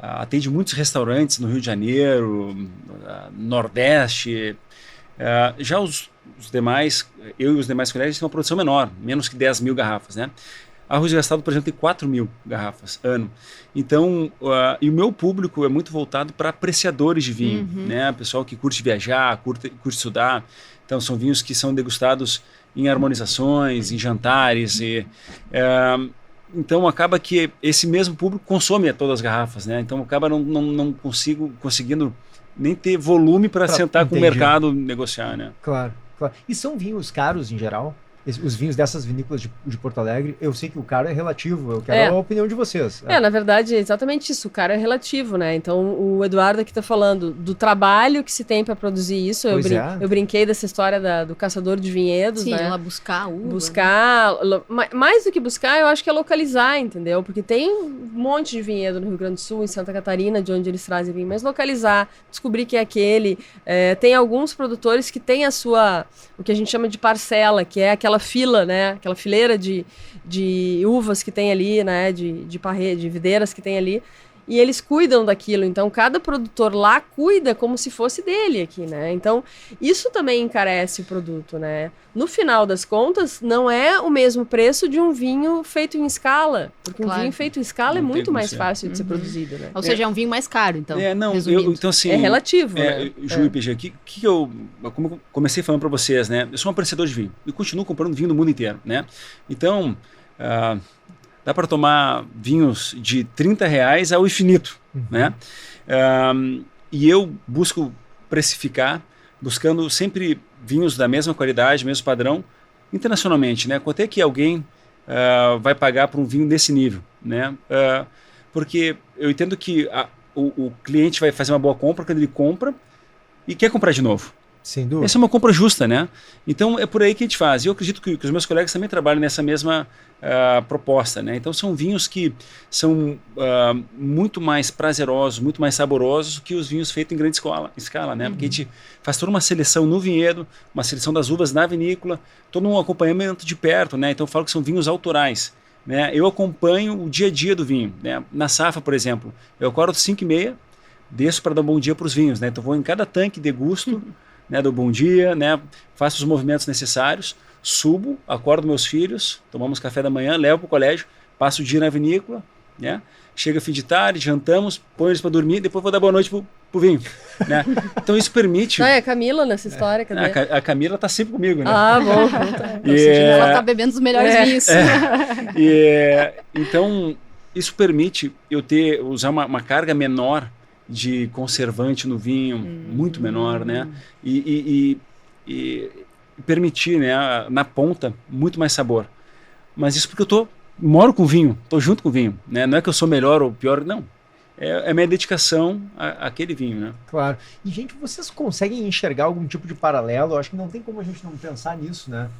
atende muitos restaurantes no Rio de Janeiro, Nordeste. Já os demais, eu e os demais colegas, têm uma produção menor, menos que 10 mil garrafas, né? A Arroz Gastado, por exemplo, tem 4 mil garrafas ano. Então, e o meu público é muito voltado para apreciadores de vinho, né? Pessoal que curte viajar, curte estudar. Então, são vinhos que são degustados em harmonizações, em jantares. Então, acaba que esse mesmo público consome todas as garrafas, né? Então, acaba não conseguindo nem ter volume para sentar com o mercado negociar, né? Claro. E são vinhos caros em geral? os vinhos dessas vinícolas de Porto Alegre, eu sei que o caro é relativo, eu quero a opinião de vocês. Na verdade, é exatamente isso, o caro é relativo, né? Então, o Eduardo aqui está falando do trabalho que se tem para produzir isso. Eu brinquei dessa história do caçador de vinhedos, Sim, né? ela buscar a uva. Mais do que buscar, eu acho que é localizar, entendeu? Porque tem um monte de vinhedo no Rio Grande do Sul, em Santa Catarina, de onde eles trazem vinho, mas localizar, descobrir que é aquele. Tem alguns produtores que têm o que a gente chama de parcela, que é aquela fila, né? Aquela fileira de uvas que tem ali, né? De videiras que tem ali. E eles cuidam daquilo, então cada produtor lá cuida como se fosse dele aqui, né? Então, isso também encarece o produto, né? No final das contas, não é o mesmo preço de um vinho feito em escala, porque um vinho feito em escala é muito mais fácil de ser produzido, né? Ou seja, é um vinho mais caro, então. Então assim, é relativo, né? Ju e PG, como eu comecei falando para vocês, né? Eu sou um apreciador de vinho e continuo comprando vinho no mundo inteiro, né? Então, dá para tomar vinhos de R$30 ao infinito, né? E eu busco precificar, buscando sempre vinhos da mesma qualidade, mesmo padrão, internacionalmente, né? Quanto é que alguém vai pagar por um vinho desse nível, né? Porque eu entendo que o cliente vai fazer uma boa compra quando ele compra e quer comprar de novo. Sem dúvida. Essa é uma compra justa, né? Então é por aí que a gente faz. E eu acredito que os meus colegas também trabalham nessa mesma proposta, né? Então são vinhos que são muito mais prazerosos, muito mais saborosos que os vinhos feitos em grande escala, né? Porque a gente faz toda uma seleção no vinhedo, uma seleção das uvas na vinícola, todo um acompanhamento de perto, né? Então eu falo que são vinhos autorais, né? Eu acompanho o dia a dia do vinho, né? Na safra, por exemplo, eu acordo 5h30, desço para dar um bom dia para os vinhos, né? Então vou em cada tanque, degusto, né, do bom dia, né, faço os movimentos necessários, subo, acordo meus filhos, tomamos café da manhã, levo para o colégio, passo o dia na vinícola, né, chega fim de tarde, jantamos, ponho eles para dormir, depois vou dar boa noite pro vinho, né? Então isso permite... É a Camila nessa história, cadê? A Camila está sempre comigo, né? Bom. Ela está bebendo os melhores vinhos. Então isso permite eu usar uma carga menor de conservante no vinho, muito menor, né? E permitir, né, na ponta, muito mais sabor. Mas isso porque eu moro com o vinho, estou junto com o vinho, né? Não é que eu sou melhor ou pior, não. É minha dedicação àquele vinho, né? Claro. E, gente, vocês conseguem enxergar algum tipo de paralelo? Eu acho que não tem como a gente não pensar nisso, né?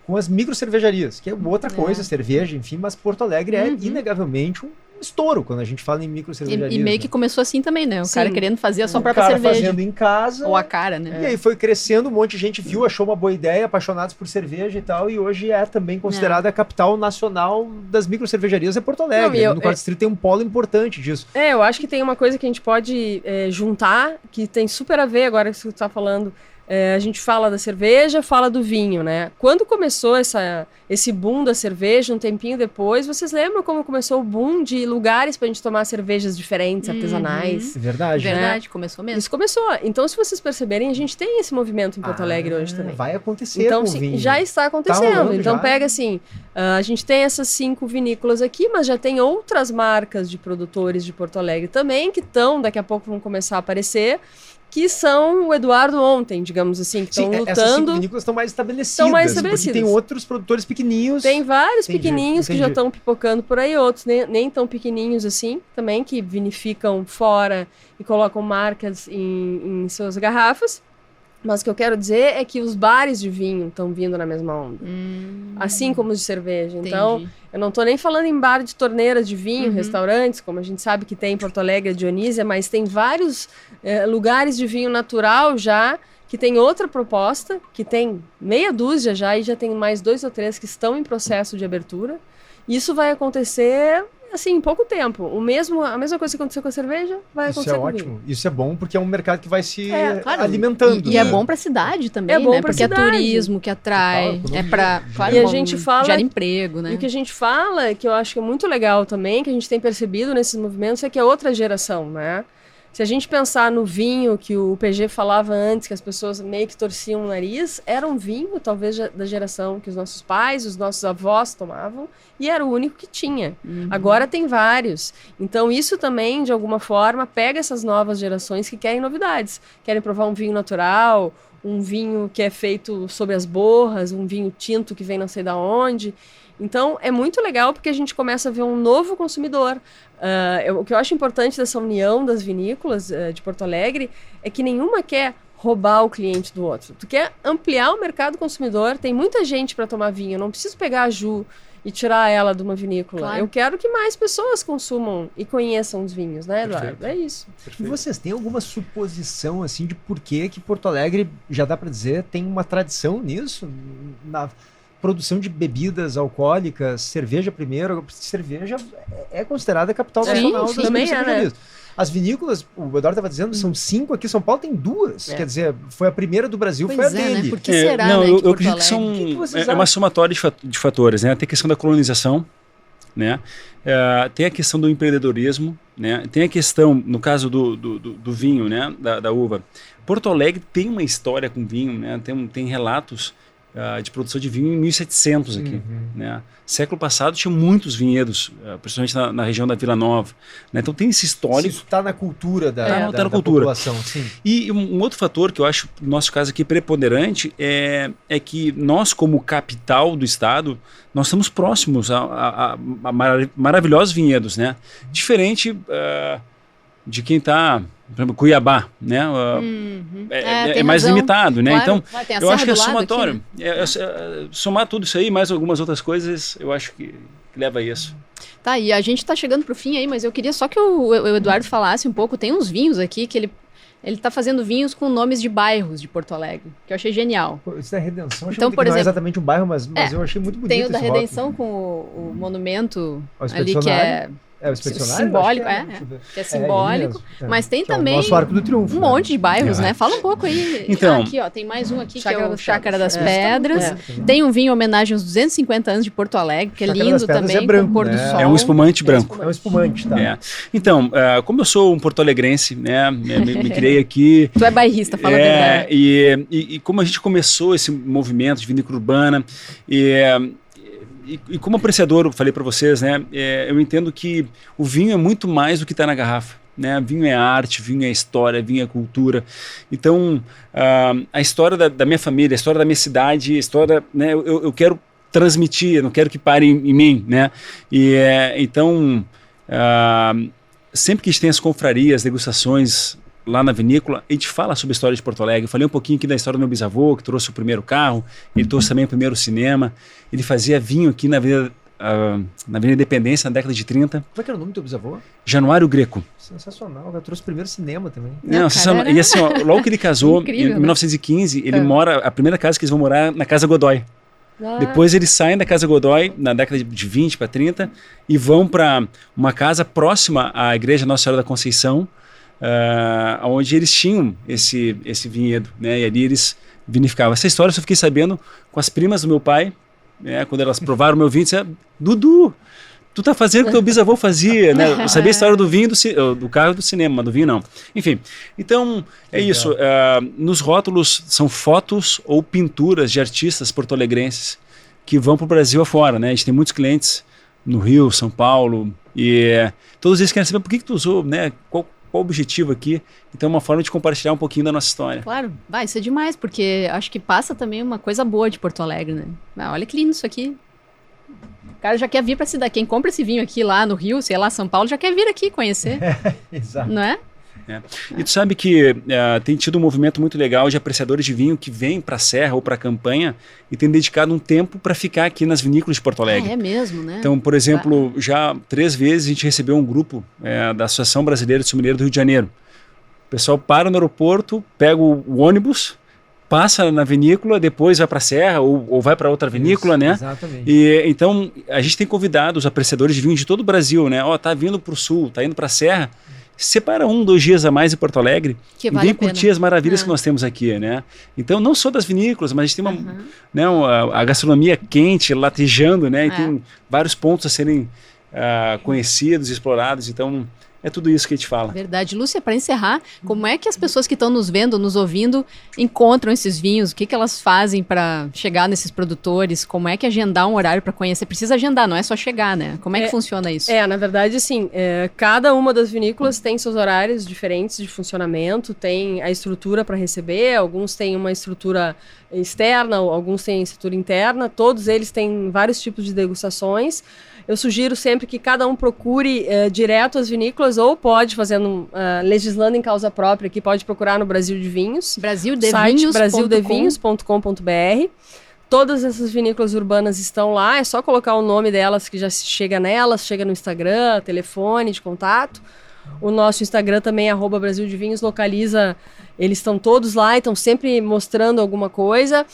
Com as microcervejarias, que é outra coisa, cerveja, enfim, mas Porto Alegre é inegavelmente um estouro quando a gente fala em microcervejarias. E meio que começou assim também, né? O cara querendo fazer a sua própria cerveja. O cara cerveja. fazendo em casa. Ou a cara, né? E aí foi crescendo, um monte de gente viu, achou uma boa ideia, apaixonados por cerveja e tal, e hoje é também considerada a capital nacional das microcervejarias, é Porto Alegre. No Quarto Distrito tem um polo importante disso. Eu acho que tem uma coisa que a gente pode juntar, que tem super a ver agora que você está falando. A gente fala da cerveja, fala do vinho, né? Quando começou esse boom da cerveja, um tempinho depois, vocês lembram como começou o boom de lugares pra gente tomar cervejas diferentes, artesanais? Verdade. Verdade, começou mesmo. Isso começou. Então, se vocês perceberem, a gente tem esse movimento em Porto Alegre hoje também. Vai acontecer então, com o vinho. Já está acontecendo. Tá então, já. pega assim, a gente tem essas 5 vinícolas aqui, mas já tem outras marcas de produtores de Porto Alegre também, que daqui a pouco vão começar a aparecer, que são o Eduardo ontem, digamos assim, que estão lutando. Essas 5 vinícolas estão mais estabelecidas. Porque tem outros produtores pequenininhos. Tem vários pequenininhos que já estão pipocando por aí, outros nem tão pequenininhos assim, também, que vinificam fora e colocam marcas em suas garrafas. Mas o que eu quero dizer é que os bares de vinho estão vindo na mesma onda. Assim como os de cerveja. Então, eu não estou nem falando em bar de torneiras de vinho, restaurantes, como a gente sabe que tem em Porto Alegre, a Dionísia, mas tem vários lugares de vinho natural já, que tem outra proposta, que tem meia dúzia já, e já tem mais 2 ou 3 que estão em processo de abertura. Isso vai acontecer... assim, em pouco tempo. A mesma coisa que aconteceu com a cerveja, vai acontecer com o vinho. Isso é ótimo. Isso é bom, porque é um mercado que vai se alimentando. E é bom para a cidade também, bom né? Pra porque cidade. É turismo que atrai, e a gente fala, gera emprego, né? E o que a gente fala, que eu acho que é muito legal também, que a gente tem percebido nesses movimentos, é que é outra geração, né? Se a gente pensar no vinho que o PG falava antes, que as pessoas meio que torciam o nariz, era um vinho, talvez, da geração que os nossos pais, os nossos avós tomavam, e era o único que tinha. Agora tem vários. Então isso também, de alguma forma, pega essas novas gerações que querem novidades. Querem provar um vinho natural, um vinho que é feito sob as borras, um vinho tinto que vem não sei da onde. Então, é muito legal porque a gente começa a ver um novo consumidor. O que eu acho importante dessa união das vinícolas de Porto Alegre é que nenhuma quer roubar o cliente do outro. Tu quer ampliar o mercado consumidor, tem muita gente para tomar vinho, eu não preciso pegar a Ju e tirar ela de uma vinícola. Claro. Eu quero que mais pessoas consumam e conheçam os vinhos, né, Eduardo? Perfeito. É isso. Perfeito. E vocês têm alguma suposição, assim, de por que Porto Alegre, já dá para dizer, tem uma tradição nisso? Na produção de bebidas alcoólicas, cerveja primeiro, cerveja é considerada a capital nacional das também né? As vinícolas, o Eduardo estava dizendo, são 5 aqui, São Paulo tem 2. Quer dizer, foi a primeira do Brasil, pois foi a dele. Né? Por que será, não, né, eu acredito que é uma somatória de fatores, né? Tem a questão da colonização, né? Tem a questão do empreendedorismo, né? Tem a questão, no caso do vinho, né? Da uva. Porto Alegre tem uma história com vinho, né? Tem relatos de produção de vinho em 1700 aqui. Né? Século passado tinha muitos vinhedos, principalmente na região da Vila Nova. Né? Então tem esse histórico. Isso está na cultura da população. Sim. E um outro fator que eu acho, no nosso caso aqui, preponderante é que nós, como capital do estado, nós estamos próximos a maravilhosos vinhedos. Né? Diferente de quem está... Por exemplo, Cuiabá, né? É mais limitado, né? Claro. Então, eu acho que é somatório. Aqui, né? Somar tudo isso aí, mais algumas outras coisas, eu acho que leva a isso. Tá, e a gente está chegando para o fim aí, mas eu queria só que o Eduardo falasse um pouco. Tem uns vinhos aqui que ele está fazendo vinhos com nomes de bairros de Porto Alegre, que eu achei genial. Isso da Redenção, então, por exemplo, não é exatamente um bairro, mas eu achei muito bonito. Tem o da Redenção rótulo. Com o monumento ali que é... o expedicionário? Simbólico, que é simbólico, mas tem também nosso Arco do Triunfo, um monte de bairros, né? Fala um pouco aí. Então, aqui, ó, tem mais um aqui, que é o Chácara das Pedras. Tem um vinho em homenagem aos 250 anos de Porto Alegre, que é lindo também, branco, com o pôr do sol. É um espumante branco. É um espumante, tá. Então, como eu sou um porto-alegrense, né, me criei aqui... Tu é bairrista, fala a verdade. E como a gente começou esse movimento de vinícola urbana, e como apreciador, eu falei para vocês, né, eu entendo que o vinho é muito mais do que está na garrafa. Né? Vinho é arte, vinho é história, vinho é cultura. Então, a história da minha família, a história da minha cidade, a história, né, eu quero transmitir, eu não quero que pare em mim. Né? Então, sempre que a gente tem as confrarias, degustações lá na vinícola, a gente fala sobre a história de Porto Alegre. Eu falei um pouquinho aqui da história do meu bisavô, que trouxe o primeiro carro, ele trouxe também o primeiro cinema, ele fazia vinho aqui na Avenida Independência, na década de 30. Como é que era o nome do teu bisavô? Januário Greco. Sensacional, ele trouxe o primeiro cinema também. Não, e assim, logo que ele casou, incrível, em 1915, ele mora, a primeira casa que eles vão morar na Casa Godoy. Depois eles saem da Casa Godoy, na década de 20 para 30, e vão para uma casa próxima à Igreja Nossa Senhora da Conceição, onde eles tinham esse vinhedo, né? E ali eles vinificavam. Essa história eu só fiquei sabendo com as primas do meu pai, né? Quando elas provaram o meu vinho, disseram: Dudu, tu tá fazendo o que teu bisavô fazia, né? Eu sabia a história do vinho, do carro e do cinema, mas do vinho não. Enfim, então é isso. Nos rótulos são fotos ou pinturas de artistas porto-alegrenses que vão para o Brasil afora, né? A gente tem muitos clientes no Rio, São Paulo, e todos eles querem saber por que tu usou, né? Qual o objetivo aqui? Então é uma forma de compartilhar um pouquinho da nossa história. Claro, isso é demais, porque acho que passa também uma coisa boa de Porto Alegre, né? Olha que lindo isso aqui. O cara já quer vir para a cidade. Quem compra esse vinho aqui lá no Rio, sei lá, São Paulo, já quer vir aqui conhecer. Exato. Não é? E tu sabe que tem tido um movimento muito legal de apreciadores de vinho que vêm para a Serra ou para a campanha e tem dedicado um tempo para ficar aqui nas vinícolas de Porto Alegre. É mesmo, né? Então, por exemplo, já 3 vezes a gente recebeu um grupo da Associação Brasileira de Sommelier do Rio de Janeiro. O pessoal para no aeroporto, pega o ônibus, passa na vinícola, depois vai para a Serra ou vai para outra vinícola, né? Exatamente. E então a gente tem convidado os apreciadores de vinho de todo o Brasil, né? Tá vindo para o sul, tá indo para a Serra. Separa 1, 2 dias a mais em Porto Alegre e vem curtir as maravilhas que nós temos aqui, né? Então, não só das vinícolas, mas a gente tem a gastronomia quente, latejando, né? E tem vários pontos a serem conhecidos, explorados. Então, é tudo isso que a gente fala. Verdade. Lúcia, para encerrar, como é que as pessoas que estão nos vendo, nos ouvindo, encontram esses vinhos? O que elas fazem para chegar nesses produtores? Como é que agendar um horário para conhecer? Precisa agendar, não é só chegar, né? Como é que funciona isso? Na verdade, assim, cada uma das vinícolas tem seus horários diferentes de funcionamento, tem a estrutura para receber, alguns têm uma estrutura externa, alguns têm estrutura interna, todos eles têm vários tipos de degustações. Eu sugiro sempre que cada um procure direto as vinícolas ou pode, legislando em causa própria, que pode procurar no Brasil de Vinhos. brasildevinhos.com.br. Todas essas vinícolas urbanas estão lá, é só colocar o nome delas que já chega nelas, chega no Instagram, telefone de contato. O nosso Instagram também é @Brasil de Vinhos, localiza, eles estão todos lá e estão sempre mostrando alguma coisa.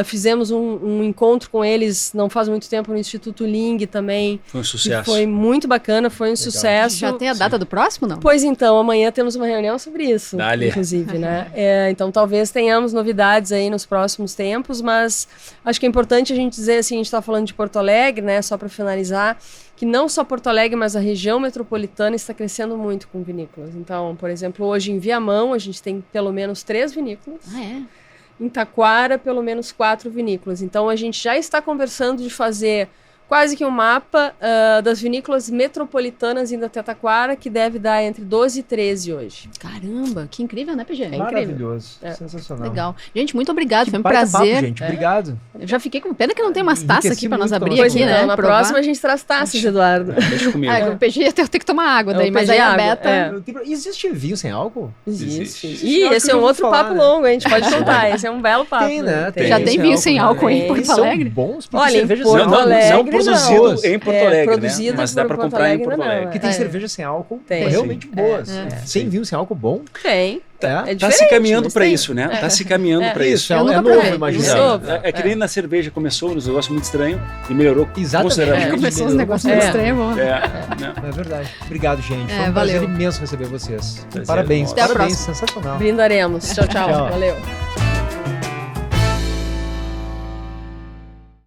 Fizemos um encontro com eles não faz muito tempo no Instituto Ling também. Foi um sucesso. Foi muito bacana, foi um sucesso. Já tem a data do próximo, não? Pois então, amanhã temos uma reunião sobre isso, inclusive, né? Então talvez tenhamos novidades aí nos próximos tempos, mas acho que é importante a gente dizer assim, a gente está falando de Porto Alegre, né? Só para finalizar, que não só Porto Alegre, mas a região metropolitana está crescendo muito com vinícolas. Então, por exemplo, hoje em Viamão a gente tem pelo menos 3 vinícolas. Em Taquara, pelo menos 4 vinícolas. Então, a gente já está conversando de fazer quase que um mapa das vinícolas metropolitanas indo até Taquara, que deve dar entre 12 e 13 hoje. Caramba, que incrível, né, PG? Maravilhoso, sensacional. Legal. Gente, muito obrigado, foi um baita prazer. papo, gente. Obrigado. Eu já fiquei com pena que não tem umas taças aqui para nós abrir Pois aqui, então, né? Na provar. próxima a gente traz taças, Eduardo. Deixa comigo. O PG eu tenho que tomar água daí, O mas PG aí a água, Beta... Existe vinho sem álcool? Existe. Existe. Ih, esse é um outro papo longo, a gente pode contar. Esse é um belo papo. Tem, né? Já tem vinho sem álcool em Porto Alegre? São bons, porque Olha, em cerveja Porto sem álcool. Alegre, não produzido em Porto Alegre, produzido né? Mas dá por para Porto comprar em Alegre Porto ainda não, Alegre. Porque tem cerveja sem álcool Tem. realmente boas. É. Sem vinho sem álcool bom. Tem. É. Tá se caminhando mas para tem. isso, né? Tá se caminhando para isso. É Eu nunca novo, provei. imagina. Isso. É que nem na cerveja começou um negócio muito estranho e melhorou Exatamente. consideravelmente. Começou os negócios É. meio extremos. Né? É verdade. Obrigado, gente. Foi um valeu. prazer imenso receber vocês. Prazer Parabéns. nosso. Até a Parabéns. próxima. Sensacional. Brindaremos. Tchau, tchau. Tchau. Valeu.